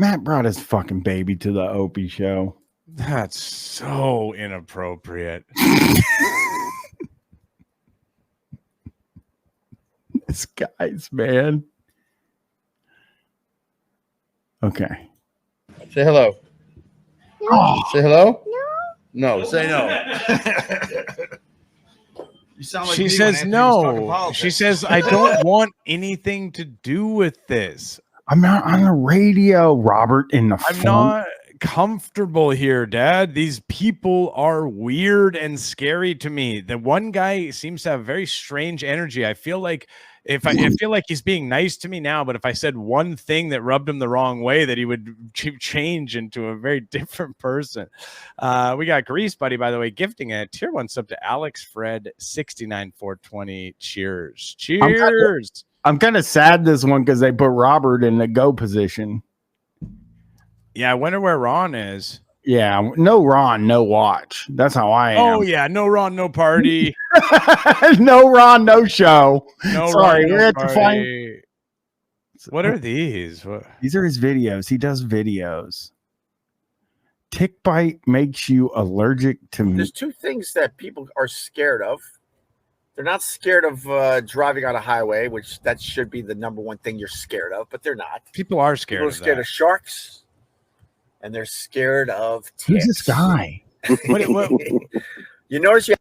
Matt brought his fucking baby to the Opie show. That's so inappropriate. This guy's man. Okay. Say hello. Oh. Say hello. No, say no. You sound like She me says when Anthony was talking no. politics. She says, I don't want anything to do with this. I'm not on the radio, Robert. In the I'm phone. not comfortable here, Dad. These people are weird and scary to me. The one guy seems to have very strange energy. I feel like I feel like he's being nice to me now, but if I said one thing that rubbed him the wrong way, that he would change into a very different person. We got Grease Buddy, by the way, gifting a tier 1 sub to Alex Fred 69420. Cheers. Cheers. I'm kind of sad this one because they put Robert in the go position. Yeah, I wonder where Ron is. Yeah, no Ron, no watch. That's how I am. Oh yeah, no Ron, no party. No Ron, no show. No Sorry, Ron, no we have party. to find. What are these? What? These are his videos. He does videos. Tick bite makes you allergic to meat. There's two things that people are scared of. They're not scared of driving on a highway, which that should be the number one thing you're scared of, but they're not. People are scared. People are scared of sharks, and they're scared of ticks. Who's this guy? What? You notice you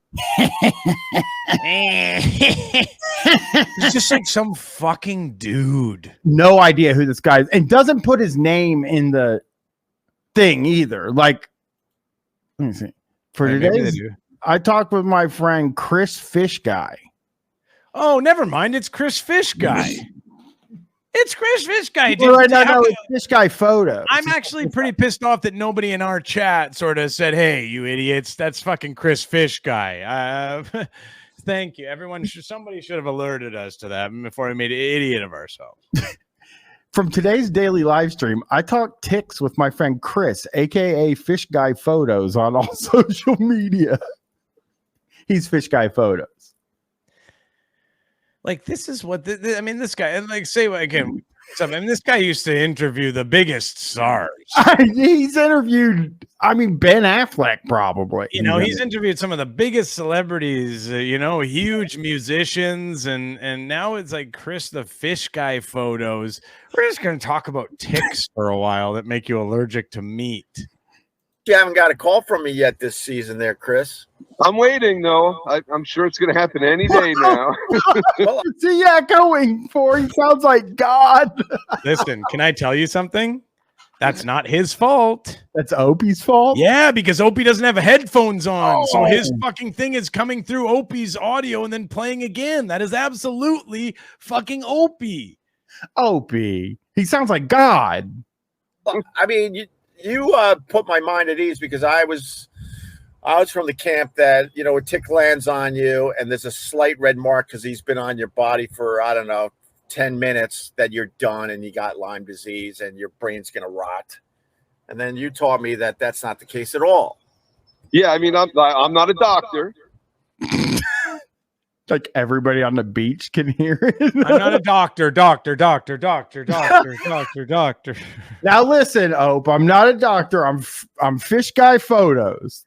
He's just like some fucking dude. No idea who this guy is, and doesn't put his name in the thing either. Like, let me see. For today's, I talked with my friend Chris Fish Guy. Oh, never mind. It's Chris Fish Guy. It's Chris Fish Guy. Well, right now, no, it's Fish Guy photos. I'm actually pretty pissed off that nobody in our chat sort of said, "Hey, you idiots, that's fucking Chris Fish Guy." Thank you, everyone. Somebody should have alerted us to that before we made an idiot of ourselves. From today's daily live stream, I talked TICKS with my friend Chris, aka Fish Guy Photos, on all social media. He's Fish Guy Photos. Like, this is what I mean. This guy, and like, say again. I mean, this guy used to interview the biggest stars. He's interviewed, I mean, Ben Affleck, probably. You know, he's interviewed some of the biggest celebrities, huge musicians, and now it's like Chris the Fish Guy Photos. We're just going to talk about ticks for a while that make you allergic to meat. You haven't got a call from me yet this season there, Chris. I'm waiting, though. I'm sure it's going to happen any day now. What's he echoing for? He sounds like God. Listen, can I tell you something? That's not his fault. That's Opie's fault? Yeah, because Opie doesn't have headphones on. So his fucking thing is coming through Opie's audio and then playing again. That is absolutely fucking Opie. Opie. He sounds like God. I mean, you put my mind at ease because I was from the camp that, a tick lands on you and there's a slight red mark because he's been on your body for, I don't know, 10 minutes, that you're done and you got Lyme disease and your brain's going to rot. And then you taught me that that's not the case at all. Yeah, I mean, I'm not a doctor. Like everybody on the beach can hear it. I'm not a doctor. Now listen, Ope, I'm not a doctor. I'm Fish Guy Photos.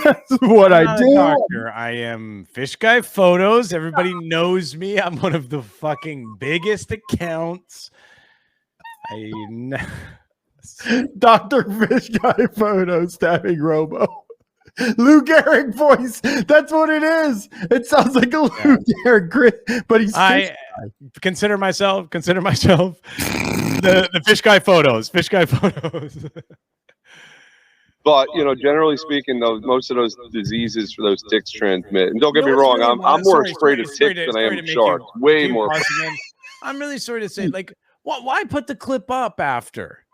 That's what I do. Doctor. I am Fish Guy Photos. Everybody knows me. I'm one of the fucking biggest accounts. Dr. Fish Guy Photos stabbing Robo. Lou Gehrig voice. That's what it is. It sounds like a Lou Gehrig, but he's. I consider myself the Fish Guy Photos. Fish Guy Photos. But generally speaking, though, most of those diseases for those ticks transmit. And don't get me wrong, I'm more afraid of ticks than I am of sharks. Way more. I'm really sorry to say, like, why put the clip up after?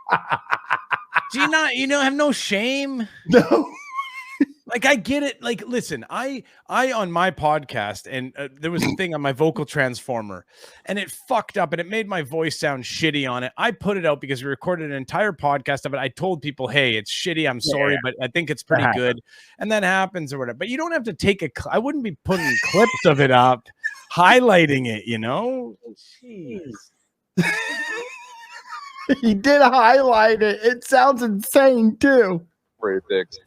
Do you not, have no shame? No. Like, I get it. Like, listen, I on my podcast, and there was a thing on my vocal transformer, and it fucked up, and it made my voice sound shitty on it. I put it out because we recorded an entire podcast of it. I told people, hey, it's shitty. I'm sorry, but I think it's pretty good. And that happens or whatever. But you don't have to take I wouldn't be putting clips of it up, highlighting it, Jeez. He did highlight it. It sounds insane too. Afraid of ticks.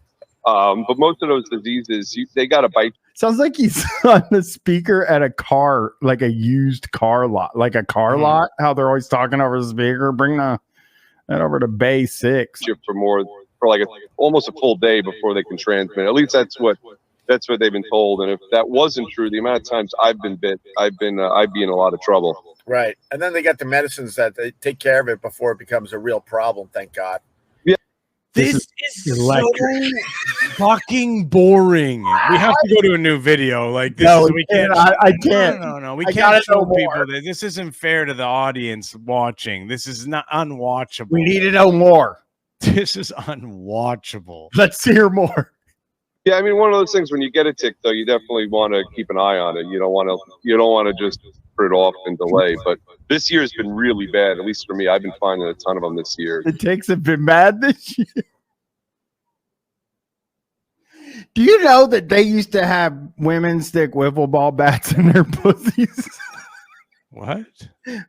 But most of those diseases, they got to bite. Sounds like he's on the speaker at a car, like a used car lot, like a car lot. How they're always talking over the speaker. Bring that over to Bay 6 for like almost a full day before they can transmit. At least that's what they've been told. And if that wasn't true, the amount of times I've been bit, I'd be in a lot of trouble. Right. And then they got the medicines that they take care of it before it becomes a real problem. Thank God. This is so fucking boring. We have to go to a new video. Like this, we can't. I can't. No. We can't show people that this isn't fair to the audience watching. This is not unwatchable. We need to know more. This is unwatchable. Let's hear more. Yeah, I mean, one of those things when you get a tick, though, you definitely want to keep an eye on it. You don't want to just put it off and delay. But this year has been really bad, at least for me. I've been finding a ton of them this year. The ticks have been bad this year. Do you know that they used to have women stick wiffle ball bats in their pussies? What?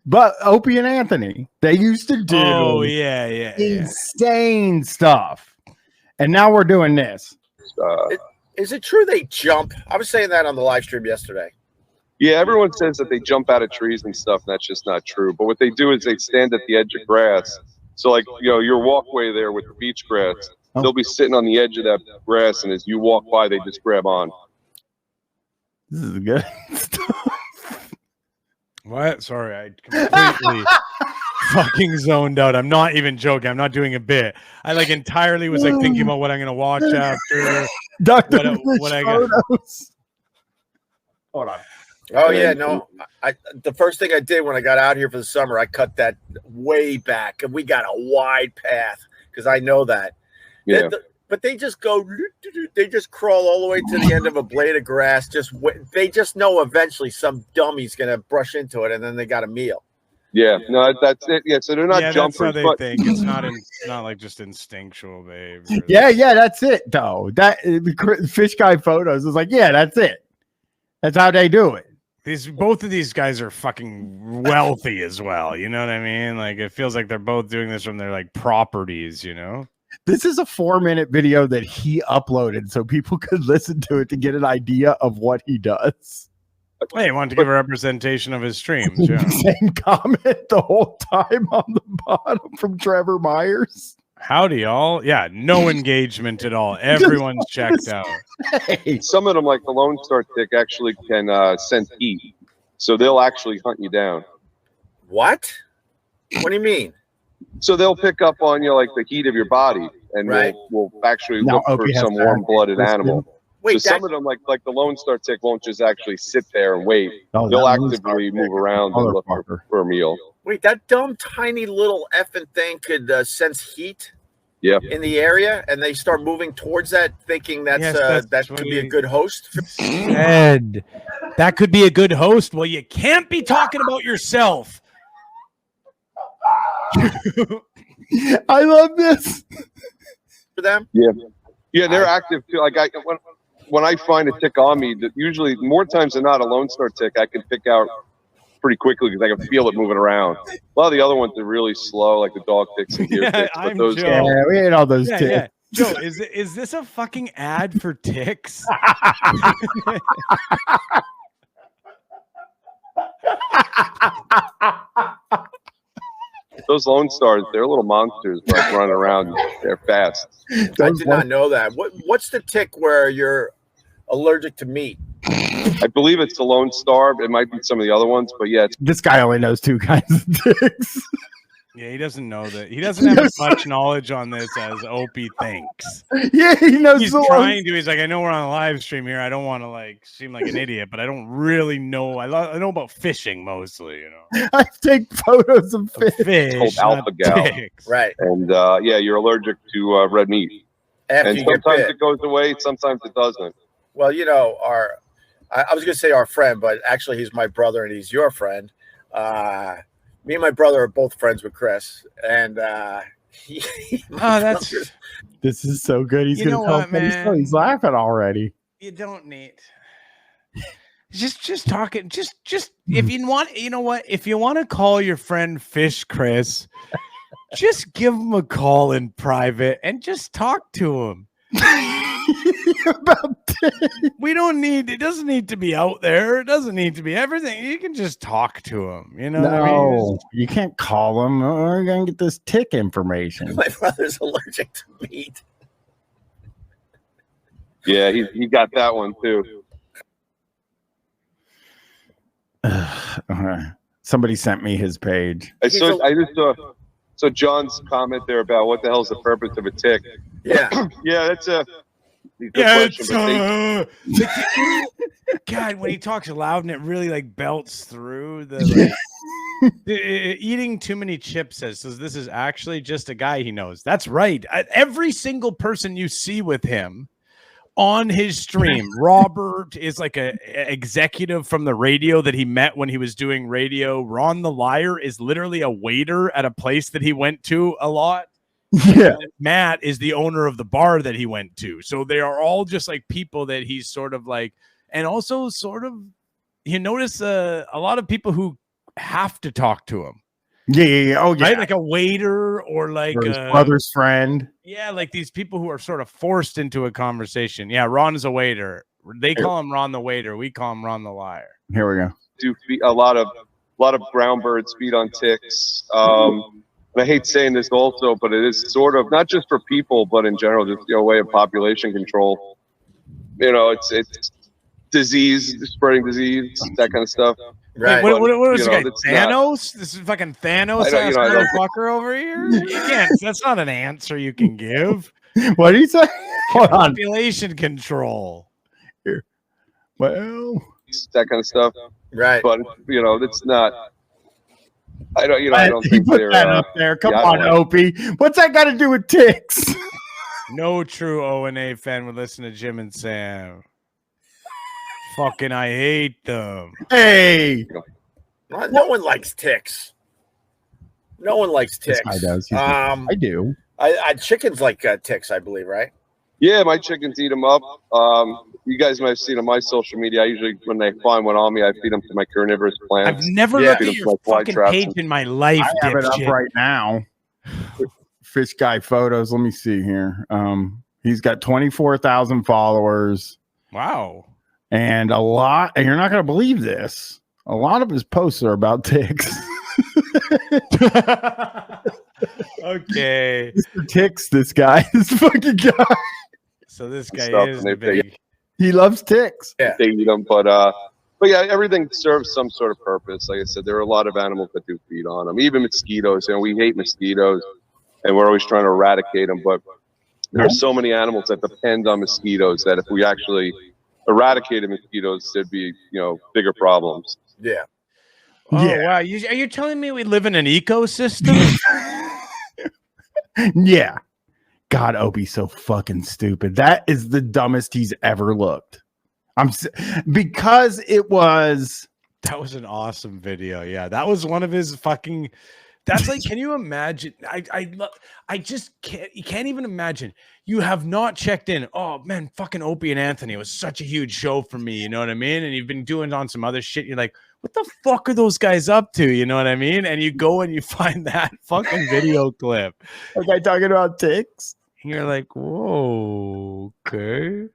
But Opie and Anthony, they used to do insane stuff. And now we're doing this. Is it true they jump? I was saying that on the live stream yesterday. Yeah, everyone says that they jump out of trees and stuff, and that's just not true. But what they do is they stand at the edge of grass. So, like, your walkway there with the beach grass, they'll be sitting on the edge of that grass, and as you walk by, they just grab on. This is good stuff. What? Sorry, I completely fucking zoned out. I'm not even joking. I'm not doing a bit. I entirely was thinking about what I'm gonna watch after. Dr. What I got. Hold on. Oh yeah, no. The first thing I did when I got out here for the summer, I cut that way back, and we got a wide path because I know that. Yeah. But they just go. They just crawl all the way to the end of a blade of grass. They just know eventually some dummy's gonna brush into it, and then they got a meal. Yeah, no, that's it. Yeah, so they're not jumpers. That's how they think. It's not like just instinctual behavior. Yeah, that's it though. That fish guy photos is like, yeah, that's it. That's how they do it. Both of these guys are fucking wealthy as well. You know what I mean? Like it feels like they're both doing this from their properties. You know. This is a 4-minute video that he uploaded so people could listen to it to get an idea of what he does. Hey, he wanted to give a representation of his streams. Yeah. Same comment the whole time on the bottom from Trevor Myers. Howdy, y'all. Yeah, no engagement at all. Everyone's checked out. Hey. Some of them, like the Lone Star tick, actually can sense heat. So they'll actually hunt you down. What? What do you mean? So they'll pick up on like the heat of your body, and will actually look for some warm-blooded animal. Wait, so some of them, like the Lone Star tick, won't just actually sit there and wait. They'll actively move around and look for a meal. Wait, that dumb, tiny little effing thing could sense heat in the area, and they start moving towards that, thinking that could be a good host? Ed, that could be a good host. Well, you can't be talking about yourself. I love this. For them? Yeah, they're active too. Like when I find a tick on me, that usually more times than not, a Lone Star tick I can pick out pretty quickly because I can feel it moving around. A lot of the other ones are really slow, like the dog ticks and deer ticks. But those, we ate all those ticks. Yeah. Joe, is this a fucking ad for TICKS? Those Lone Stars, they're little monsters, like running around. They're fast. I did not know that. What's the tick where you're allergic to meat? I believe it's the Lone Star. It might be some of the other ones, but yeah. This guy only knows 2 kinds of ticks. Yeah, he doesn't know that. He doesn't have as much knowledge on this as Opie thinks. Yeah, he knows. He's trying to. He's like, I know we're on a live stream here. I don't want to seem like an idiot, but I don't really know. I know about fishing mostly. You know, I take photos of fish. It's called alpha gal, right? And you're allergic to red meat. And sometimes it goes away, sometimes it doesn't. Well, you know, I was going to say our friend, but actually he's my brother and he's your friend. Me and my brother are both friends with Chris, and this is so good. He's going to tell me he's laughing already. You don't need just talking. Just if you want, you know what? If you want to call your friend Fish Chris, just give him a call in private and just talk to him. We don't need, it doesn't need to be out there. It doesn't need to be everything. You can just talk to him. You know what I mean? You can't call him. We're going to get this tick information. My brother's allergic to meat. Yeah, he got that one too. Somebody sent me his page. I just saw John's comment there about what the hell's the purpose of a tick. Yeah. Yeah, that's a good question. God, when he talks loud and it really like belts through the like, eating too many chips says this is actually just a guy he knows. That's right. Every single person you see with him on his stream, Robert is like a executive from the radio that he met when he was doing radio. Ron the Liar is literally a waiter at a place that he went to a lot. Yeah. And Matt is the owner of the bar that he went to. So they are all just like people that he's sort of like, and also sort of, you notice a lot of people who have to talk to him. Yeah. Oh, yeah. Right? Like a waiter or like his brother's friend. Yeah, like these people who are sort of forced into a conversation. Yeah, Ron is a waiter. They call him Ron the Waiter. We call him Ron the Liar. Here we go. Do a lot of brown birds feed on ticks. And I hate saying this also, but it is sort of not just for people, but in general, just a way of population control. It's disease, spreading disease, that kind of stuff. Right. What was this guy? It's Thanos? This is fucking Thanos ass motherfucker over here. You can't. That's not an answer you can give. What did he say? Hold on. Population control. Here. Well, that kind of stuff. Right. But it's not. I don't think put they're that up there. Come on, like Opie. What's that got to do with ticks? No true O&A fan would listen to Jim and Sam. Fucking, I hate them. Hey, no one likes ticks. No one likes ticks. This guy does. I do. Chickens like ticks, I believe, right? Yeah, my chickens eat them up. You guys might have seen on my social media. I usually, when they find one on me, I feed them to my carnivorous plants. I've never looked at your fucking page in my life. I have it up right now. Fish guy photos. Let me see here. He's got 24,000 followers. Wow. And a lot, and you're not going to believe this, a lot of his posts are about ticks. Okay. Mr. Ticks, this guy, this fucking guy. So this guy is big. He loves ticks. Yeah. They eat them, but yeah, everything serves some sort of purpose. Like I said, there are a lot of animals that do feed on them. Even mosquitoes, we hate mosquitoes, and we're always trying to eradicate them, but there's so many animals that depend on mosquitoes that if we actually eradicated mosquitoes, there'd be bigger problems. Yeah. Oh yeah. Wow! Are you telling me we live in an ecosystem? Yeah. God, Opie's so fucking stupid. That is the dumbest he's ever looked. Because it was. That was an awesome video. Yeah, that was one of his fucking. That's like, can you imagine? I just can't. You can't even imagine. You have not checked in. Oh man, fucking Opie and Anthony was such a huge show for me. You know what I mean? And you've been doing on some other shit. You're like, what the fuck are those guys up to? You know what I mean? And you go and you find that fucking video clip. Okay, talking about ticks. And you're like, whoa, okay.